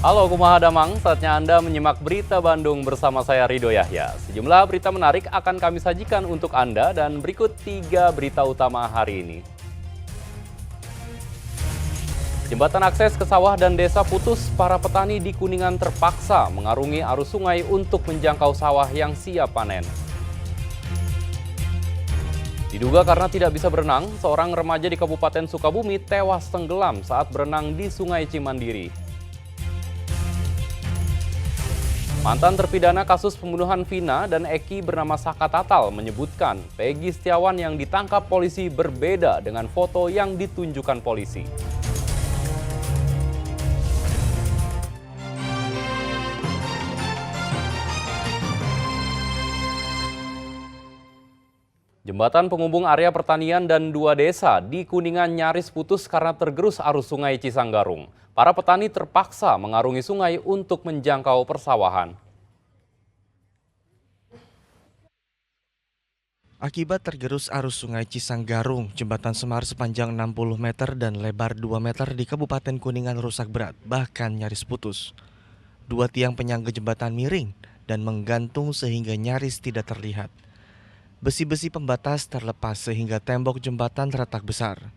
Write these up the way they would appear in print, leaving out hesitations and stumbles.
Halo kumaha damang, saatnya Anda menyimak berita Bandung bersama saya Rido Yahya. Sejumlah berita menarik akan kami sajikan untuk Anda dan berikut 3 berita utama hari ini. Jembatan akses ke sawah dan desa putus, para petani di Kuningan terpaksa mengarungi arus sungai untuk menjangkau sawah yang siap panen. Diduga karena tidak bisa berenang, seorang remaja di Kabupaten Sukabumi tewas tenggelam saat berenang di Sungai Cimandiri. Mantan terpidana kasus pembunuhan Vina dan Eki bernama Saka Tatal menyebutkan Peggy Setiawan yang ditangkap polisi berbeda dengan foto yang ditunjukkan polisi. Jembatan penghubung area pertanian dan 2 desa di Kuningan nyaris putus karena tergerus arus sungai Cisanggarung. Para petani terpaksa mengarungi sungai untuk menjangkau persawahan. Akibat tergerus arus sungai Cisanggarung, jembatan Semar sepanjang 60 meter dan lebar 2 meter di Kabupaten Kuningan rusak berat, bahkan nyaris putus. 2 tiang penyangga jembatan miring dan menggantung sehingga nyaris tidak terlihat. Besi-besi pembatas terlepas sehingga tembok jembatan retak besar.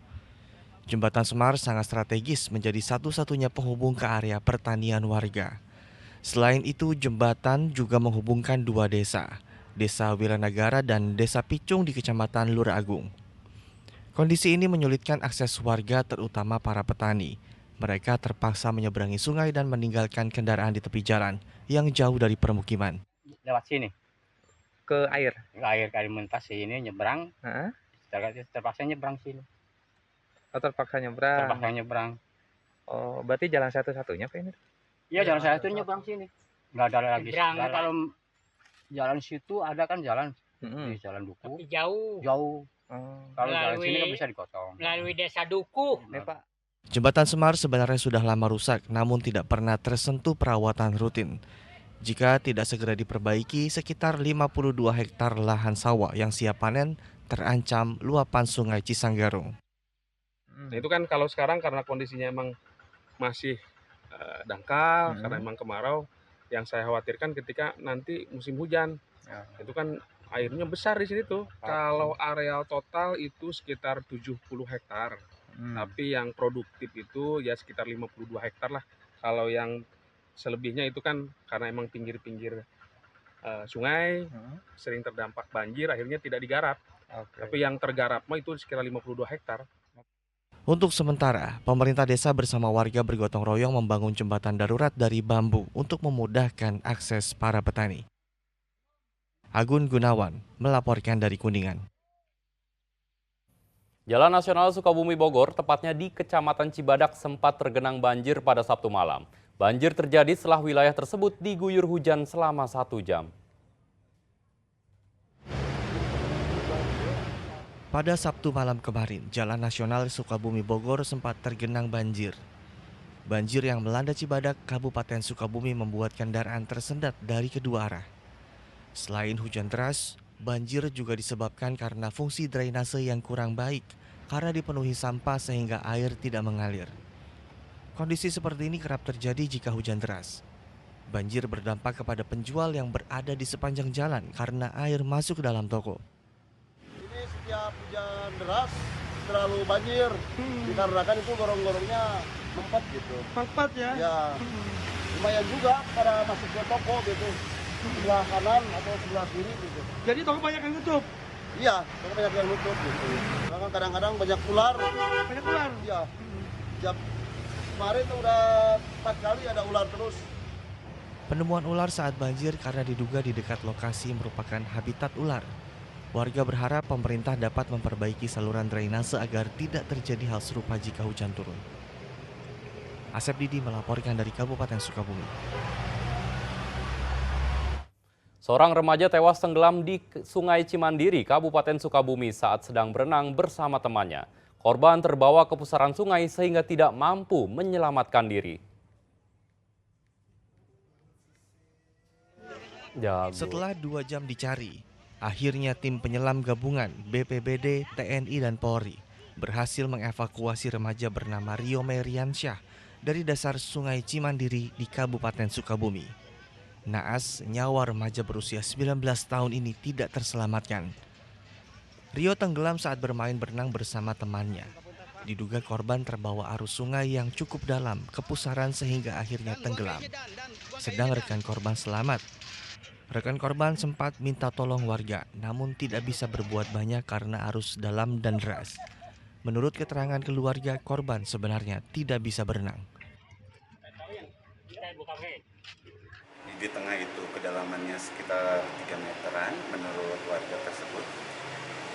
Jembatan Semar sangat strategis menjadi satu-satunya penghubung ke area pertanian warga. Selain itu, jembatan juga menghubungkan 2 desa, Desa Wilanagara dan Desa Picung di Kecamatan Lura Agung. Kondisi ini menyulitkan akses warga terutama para petani. Mereka terpaksa menyeberangi sungai dan meninggalkan kendaraan di tepi jalan yang jauh dari permukiman. Lewat sini Ke air. ke air Kalimantan sini nyebrang, Heeh. terpaksa nyebrang sini, Oh, terpaksa nyebrang. terpaksa nyebrang. Oh, berarti jalan satu-satunya Pak ini? Iya, jalan saya itu nyebrang sini, nggak ada lagi Nyebrang, kalau jalan situ ada kan jalan Mm-mm. di jalan Duku Tapi jauh jauh, Oh. kalau jalan Melalui- sini kan bisa dikotong. melalui desa Duku. Pak. Jembatan Semar sebenarnya sudah lama rusak namun tidak pernah tersentuh perawatan rutin. Jika tidak segera diperbaiki, sekitar 52 hektar lahan sawah yang siap panen terancam luapan sungai Cisanggarung. Nah, itu kan kalau sekarang karena kondisinya emang masih dangkal, karena emang kemarau, yang saya khawatirkan ketika nanti musim hujan, itu kan airnya besar di sini tuh. Kalau areal total itu sekitar 70 hektar, tapi yang produktif itu ya sekitar 52 hektar lah. Kalau yang selebihnya itu kan karena emang pinggir-pinggir sungai, sering terdampak banjir, akhirnya tidak digarap. Tapi yang tergarap mah itu sekitar 52 hektar. Untuk sementara, pemerintah desa bersama warga bergotong royong membangun jembatan darurat dari bambu untuk memudahkan akses para petani. Agun Gunawan melaporkan dari Kuningan. Jalan Nasional Sukabumi Bogor, tepatnya di Kecamatan Cibadak, sempat tergenang banjir pada Sabtu malam. Banjir terjadi setelah wilayah tersebut diguyur hujan selama 1 jam. Pada Sabtu malam kemarin, Jalan Nasional Sukabumi Bogor sempat tergenang banjir. Banjir yang melanda Cibadak, Kabupaten Sukabumi membuat kendaraan tersendat dari kedua arah. Selain hujan deras, banjir juga disebabkan karena fungsi drainase yang kurang baik karena dipenuhi sampah sehingga air tidak mengalir. Kondisi seperti ini kerap terjadi jika hujan deras. Banjir berdampak kepada penjual yang berada di sepanjang jalan karena air masuk ke dalam toko. Ini setiap hujan deras selalu banjir, dikarenakan itu gorong-gorongnya mempet gitu. Mempet ya? Ya, lumayan juga pada masuk ke toko gitu, sebelah kanan atau sebelah kiri gitu. Jadi toko banyak yang tutup? Iya, toko banyak yang nutup gitu. Karena kadang-kadang banyak ular. Banyak ular? Iya, setiap kemarin tuh udah 4 kali ada ular terus. Penemuan ular saat banjir karena diduga di dekat lokasi merupakan habitat ular. Warga berharap pemerintah dapat memperbaiki saluran drainase agar tidak terjadi hal serupa jika hujan turun. Asep Didi melaporkan dari Kabupaten Sukabumi. Seorang remaja tewas tenggelam di Sungai Cimandiri, Kabupaten Sukabumi saat sedang berenang bersama temannya. Korban terbawa ke pusaran sungai sehingga tidak mampu menyelamatkan diri. Setelah 2 jam dicari, akhirnya tim penyelam gabungan BPBD, TNI, dan Polri berhasil mengevakuasi remaja bernama Rio Meriansyah dari dasar Sungai Cimandiri di Kabupaten Sukabumi. Naas, nyawa remaja berusia 19 tahun ini tidak terselamatkan. Rio tenggelam saat bermain berenang bersama temannya. Diduga korban terbawa arus sungai yang cukup dalam ke pusaran sehingga akhirnya tenggelam. Sedang rekan korban selamat. Rekan korban sempat minta tolong warga, namun tidak bisa berbuat banyak karena arus dalam dan deras. Menurut keterangan keluarga, korban sebenarnya tidak bisa berenang. Di tengah itu kedalamannya sekitar 3 meteran menurut warga tersebut.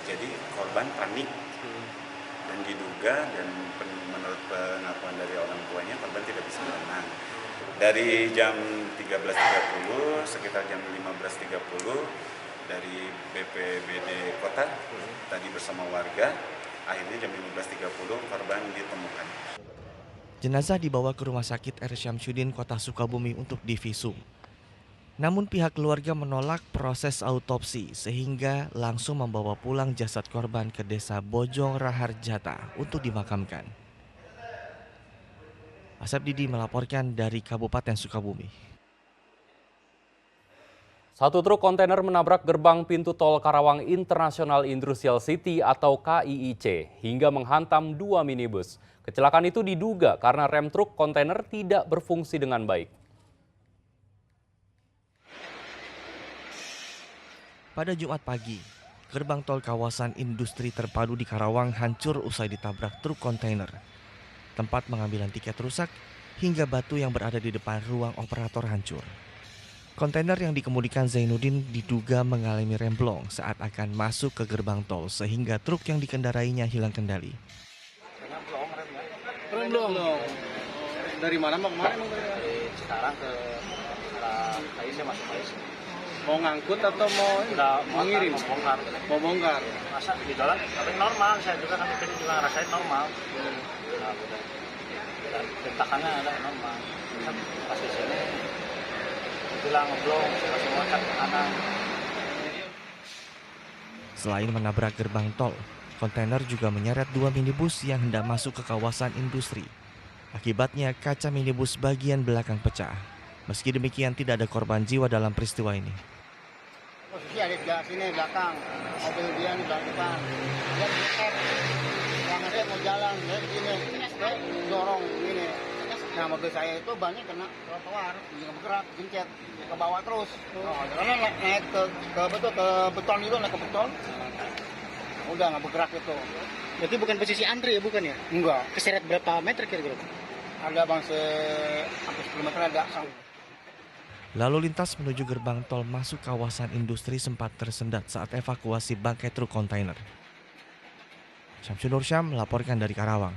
Jadi korban panik dan diduga dan menurut pengakuan dari orang tuanya korban tidak bisa berenang. Dari jam 13.30 sekitar jam 15.30 dari BPBD Kota tadi bersama warga, akhirnya jam 15.30 korban ditemukan. Jenazah dibawa ke Rumah Sakit R. Syamsuddin Kota Sukabumi untuk divisum. Namun pihak keluarga menolak proses autopsi sehingga langsung membawa pulang jasad korban ke Desa Bojong Raharjata untuk dimakamkan. Asep Didi melaporkan dari Kabupaten Sukabumi. Satu truk kontainer menabrak gerbang pintu tol Karawang International Industrial City atau KIIC hingga menghantam 2 minibus. Kecelakaan itu diduga karena rem truk kontainer tidak berfungsi dengan baik. Pada Jumat pagi, gerbang tol kawasan industri terpadu di Karawang hancur usai ditabrak truk kontainer. Tempat pengambilan tiket rusak hingga batu yang berada di depan ruang operator hancur. Kontainer yang dikemudikan Zainuddin diduga mengalami remblong saat akan masuk ke gerbang tol sehingga truk yang dikendarainya hilang kendali. Remblong. Dari mana mau kemana? Dari Cikarang ke arah Kaisnya masuk Kaisnya. Mau ngangkut atau mau ngirim? Mau bongkar. Masa di jalan tapi normal, saya juga kan itu juga ngerasain normal. Bentakannya ada normal. Pas di sini bilang ngeblong, masih loncat ke kanan. Selain menabrak gerbang tol, kontainer juga menyeret 2 minibus yang hendak masuk ke kawasan industri. Akibatnya kaca minibus bagian belakang pecah. Meski demikian tidak ada korban jiwa dalam peristiwa ini. Posisi ada di sini belakang, mobil dia di belakang. Dia nyeker, yang ada mau jalan, dia begini, dorong begini. Nah mobil saya itu banyak kena trotoar, dia bergerak, gencet, ke bawah terus. Karena naik ke beton itu, naik ke beton. Udah nggak bergerak itu. Berarti bukan posisi antri ya, bukan ya? Enggak. Keseret berapa meter kira-kira? Ada bang hampir 10 meter ada. Lalu lintas menuju gerbang tol masuk kawasan industri sempat tersendat saat evakuasi bangkai truk kontainer. Syamsul Nursyam melaporkan dari Karawang.